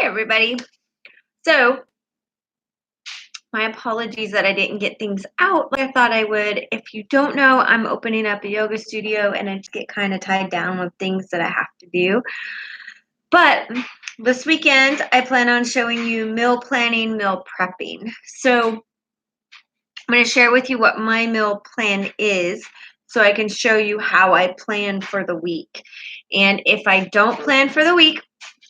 Hi, everybody. So, my apologies that I didn't get things out like I thought I would. If you don't know, I'm opening up a yoga studio and I just get kind of tied down with things that I have to do. But this weekend, I plan on showing you meal planning, meal prepping. So, I'm going to share with you what my meal plan is so I can show you how I plan for the week. And if I don't plan for the week,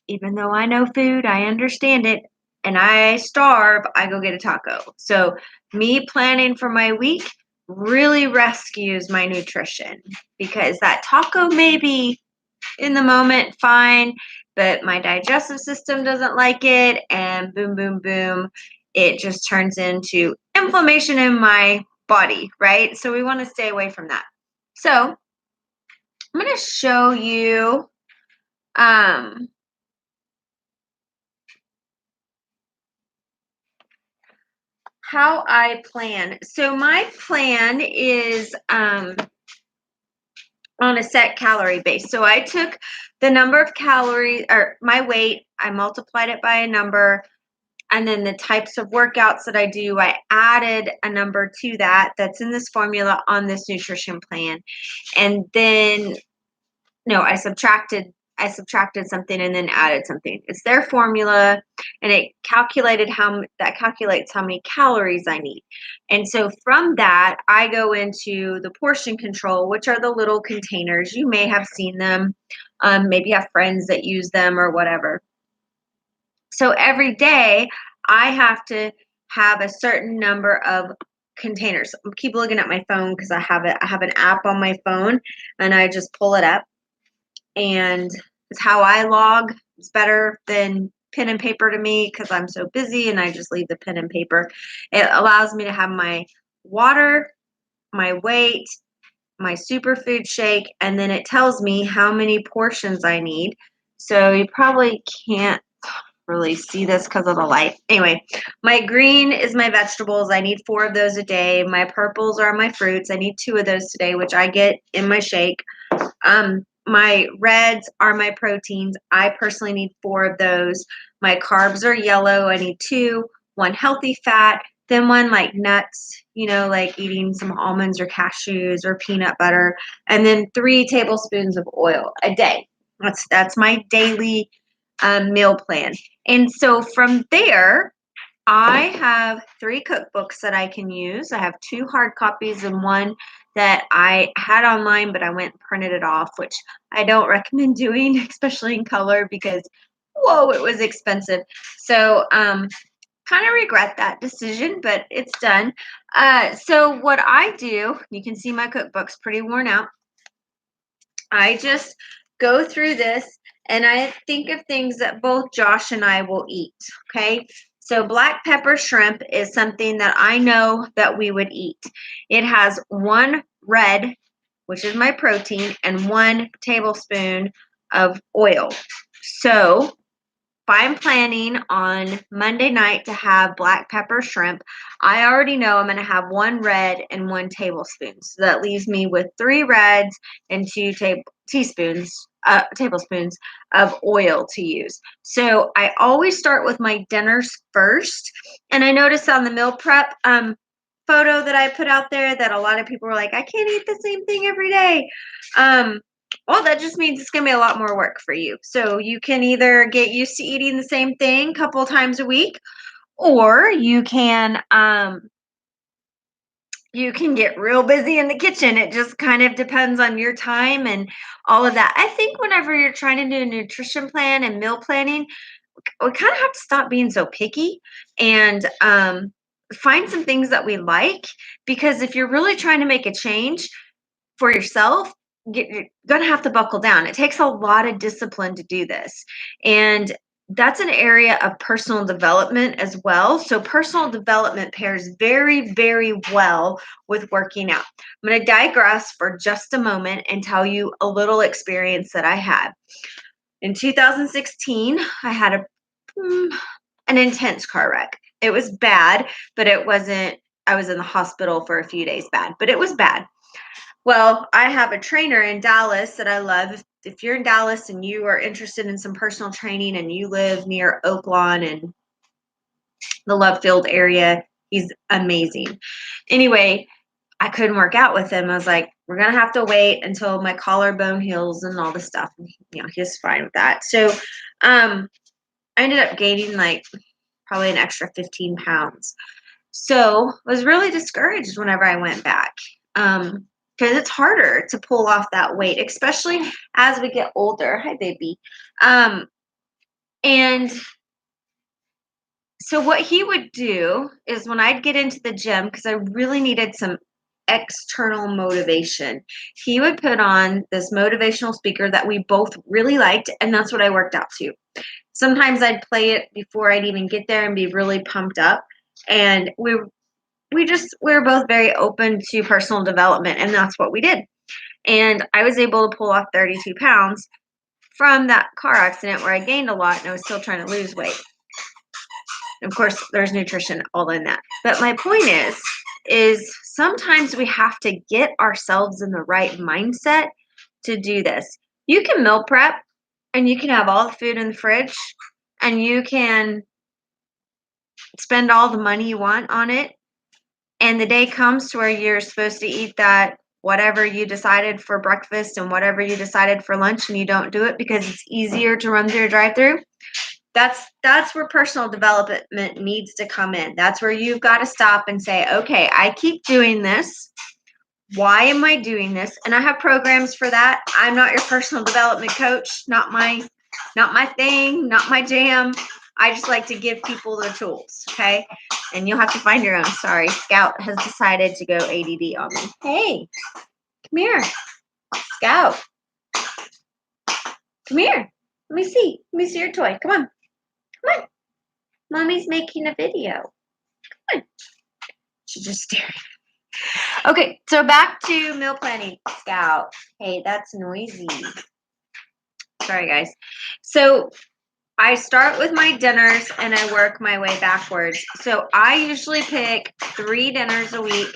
even though I know food, I understand it, and I starve, I go get a taco. So, me planning for my week really rescues my nutrition because that taco may be in the moment fine, but my digestive system doesn't like it, and boom, boom, boom, it just turns into inflammation in my body, right? So, we want to stay away from that. So, I'm going to show you how I plan. So my plan is on a set calorie base. So I took the number of calories or my weight, I multiplied it by a number, and then the types of workouts that I do, I added a number to that that's in this formula on this nutrition plan. And then no, I subtracted something and then added something. It's their formula, and it calculates how many calories I need. And so from that, I go into the portion control, which are the little containers. You may have seen them, maybe have friends that use them or whatever. So every day, I have to have a certain number of containers. Keep looking at my phone because I have it. I have an app on my phone, and I just pull it up, and it's how I log. It's better than pen and paper to me because I'm so busy and I just leave the pen and paper. It allows me to have my water, my weight, my superfood shake, and then it tells me how many portions I need. So you probably can't really see this because of the light. Anyway, my green is my vegetables. I need 4 of those a day. My purples are my fruits. I need 2 of those today, which I get in my shake. My reds are my proteins. I personally need 4 of those. My carbs are yellow. I need 2, 1 healthy fat, then 1 like nuts, like eating some almonds or cashews or peanut butter, and then 3 tablespoons of oil a day. That's my daily meal plan. And so from there, I have 3 cookbooks that I can use. I have 2 hard copies and 1 that I had online, but I went and printed it off, which I don't recommend doing, especially in color, because whoa, it was expensive. So, kind of regret that decision, but it's done. So what I do, you can see my cookbook's pretty worn out. I just go through this and I think of things that both Josh and I will eat. Okay. So black pepper shrimp is something that I know that we would eat. It has 1 red, which is my protein, and 1 tablespoon of oil. So if I'm planning on Monday night to have black pepper shrimp, I already know I'm going to have 1 red and 1 tablespoon. So that leaves me with 3 reds and 2 tablespoons of oil to use. So I always start with my dinners first. And I noticed on the meal prep photo that I put out there that a lot of people were like, I can't eat the same thing every day. Well, that just means it's going to be a lot more work for you. So you can either get used to eating the same thing a couple times a week, or you can get real busy in the kitchen. It just kind of depends on your time and all of that. I think whenever you're trying to do a nutrition plan and meal planning, we kind of have to stop being so picky and find some things that we like, because if you're really trying to make a change for yourself, you're gonna have to buckle down. It takes a lot of discipline to do this. And that's an area of personal development as well. So personal development pairs very, very well with working out. I'm going to digress for just a moment and tell you a little experience that I had. In 2016, I had an intense car wreck. It was bad, but it wasn't, I was in the hospital for a few days bad, but it was bad. Well, I have a trainer in Dallas that I love. If you're in Dallas and you are interested in some personal training and you live near Oaklawn and the Love Field area, he's amazing. Anyway, I couldn't work out with him. I was like, we're gonna have to wait until my collarbone heals and all this stuff. And, he's fine with that. So, I ended up gaining like probably an extra 15 pounds. So I was really discouraged whenever I went back. Because it's harder to pull off that weight, especially as we get older. Hi, baby. And so what he would do is when I'd get into the gym, because I really needed some external motivation, he would put on this motivational speaker that we both really liked, and that's what I worked out to. Sometimes I'd play it before I'd even get there and be really pumped up. And we were both very open to personal development, and that's what we did. And I was able to pull off 32 pounds from that car accident where I gained a lot and I was still trying to lose weight. Of course, there's nutrition all in that. But my point is sometimes we have to get ourselves in the right mindset to do this. You can meal prep and you can have all the food in the fridge and you can spend all the money you want on it. And the day comes to where you're supposed to eat that whatever you decided for breakfast and whatever you decided for lunch and you don't do it because it's easier to run through a drive-through. That's where personal development needs to come in. That's where you've got to stop and say, okay, I keep doing this. Why am I doing this? And I have programs for that. I'm not your personal development coach, not my thing, not my jam. I just like to give people the tools, okay? And you'll have to find your own. Sorry, Scout has decided to go ADD on me. Hey, come here, Scout. Come here. Let me see. Let me see your toy. Come on. Come on. Mommy's making a video. Come on. She's just staring. Okay, so back to meal planning, Scout. Hey, that's noisy. Sorry, guys. So I start with my dinners and I work my way backwards. So I usually pick 3 dinners a week,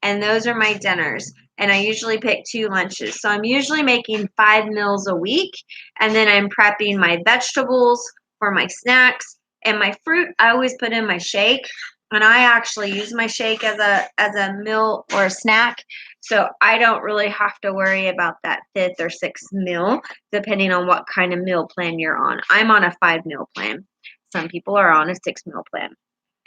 and those are my dinners. And I usually pick 2 lunches. So I'm usually making 5 meals a week, and then I'm prepping my vegetables for my snacks. And my fruit, I always put in my shake, and I actually use my shake as a meal or a snack. So I don't really have to worry about that 5th or 6th meal, depending on what kind of meal plan you're on. I'm on a 5 meal plan. Some people are on a 6 meal plan.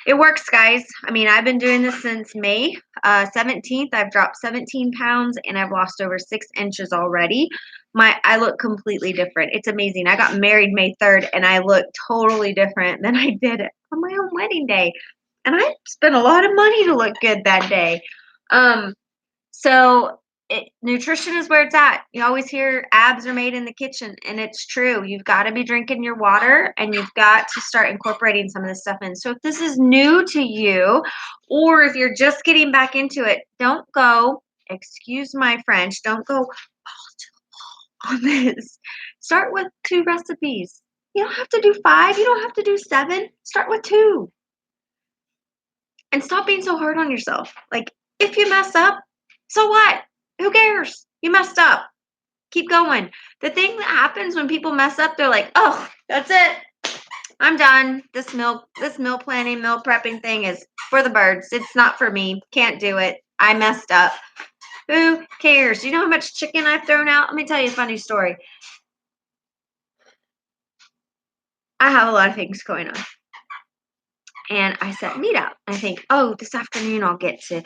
It works, guys. I mean, I've been doing this since May 17th. I've dropped 17 pounds and I've lost over 6 inches already. I look completely different. It's amazing. I got married May 3rd and I look totally different than I did on my own wedding day. And I spent a lot of money to look good that day. So nutrition is where it's at. You always hear abs are made in the kitchen, and it's true. You've got to be drinking your water, and you've got to start incorporating some of this stuff in. So if this is new to you, or if you're just getting back into it, don't go, excuse my French, don't go on this. Start with 2 recipes. You don't have to do 5. You don't have to do 7. Start with 2. And stop being so hard on yourself. Like, if you mess up, so what? Who cares? You messed up. Keep going. The thing that happens when people mess up, they're like, oh, that's it. I'm done. This meal planning, meal prepping thing is for the birds. It's not for me. Can't do it. I messed up. Who cares? You know how much chicken I've thrown out? Let me tell you a funny story. I have a lot of things going on. And I set meat out. I think, oh, this afternoon I'll get to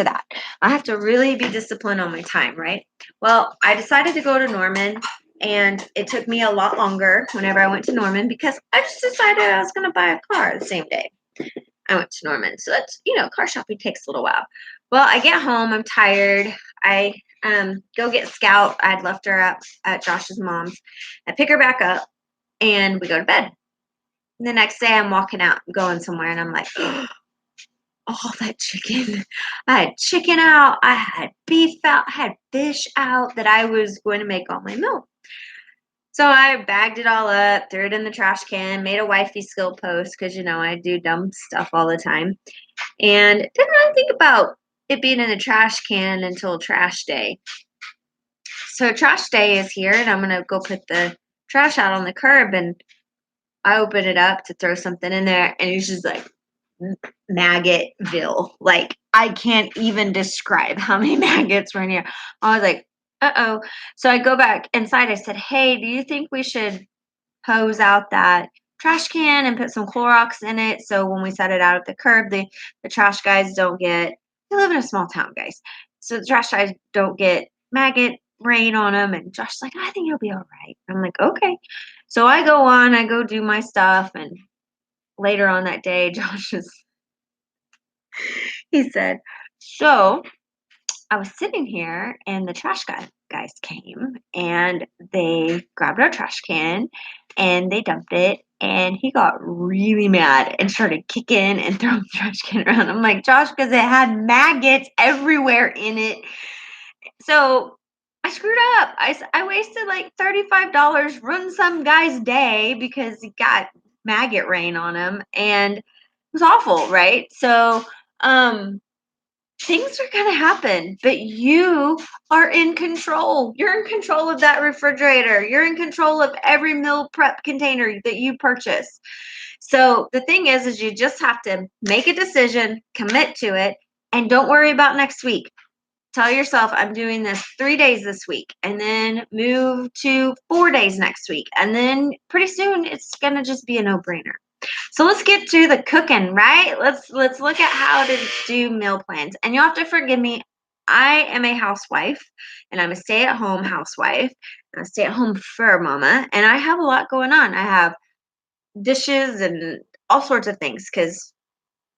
that. I have to really be disciplined on my time, right? Well, I decided to go to Norman, and it took me a lot longer whenever I went to Norman because I just decided I was going to buy a car the same day I went to Norman. So that's, car shopping takes a little while. Well, I get home, I'm tired. I go get Scout. I'd left her up at Josh's mom's. I pick her back up, and we go to bed. The next day I'm walking out, going somewhere, and I'm like, oh, that chicken. I had chicken out. I had beef out. I had fish out that I was going to make on my meal. So I bagged it all up, threw it in the trash can, made a wifey skill post because, I do dumb stuff all the time. And didn't really think about it being in the trash can until trash day. So trash day is here, and I'm gonna go put the trash out on the curb, and I open it up to throw something in there, and it's just like Maggotville. Like I can't even describe how many maggots were in here. I was like, uh-oh. So I go back inside. I said, hey, do you think we should hose out that trash can and put some Clorox in it so when we set it out at the curb, the trash guys don't get, we live in a small town, guys. So the trash guys don't get maggot rain on them. And Josh's like, I think it'll be all right. I'm like, okay. So I go on, I go do my stuff. And later on that day, he said, so I was sitting here and the guys came and they grabbed our trash can and they dumped it. And he got really mad and started kicking and throwing the trash can around. I'm like, Josh, because it had maggots everywhere in it. So I screwed up. I wasted like $35, ruined some guy's day because he got maggot rain on him. And it was awful, right? So, things are going to happen, but you are in control. You're in control of that refrigerator. You're in control of every meal prep container that you purchase. So the thing is you just have to make a decision, commit to it, and don't worry about next week. Tell yourself, I'm doing this 3 days this week, and then move to 4 days next week. And then pretty soon it's going to just be a no-brainer. So let's get to the cooking, right? Let's look at how to do meal plans. And you'll have to forgive me. I am a housewife and I'm a stay-at-home housewife. I'm a stay-at-home fur mama, and I have a lot going on. I have dishes and all sorts of things because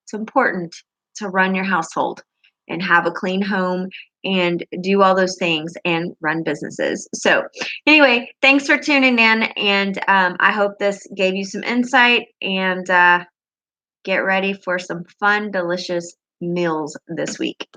it's important to run your household and have a clean home and do all those things and run businesses. So, anyway, thanks for tuning in. And I hope this gave you some insight. And get ready for some fun, delicious meals this week.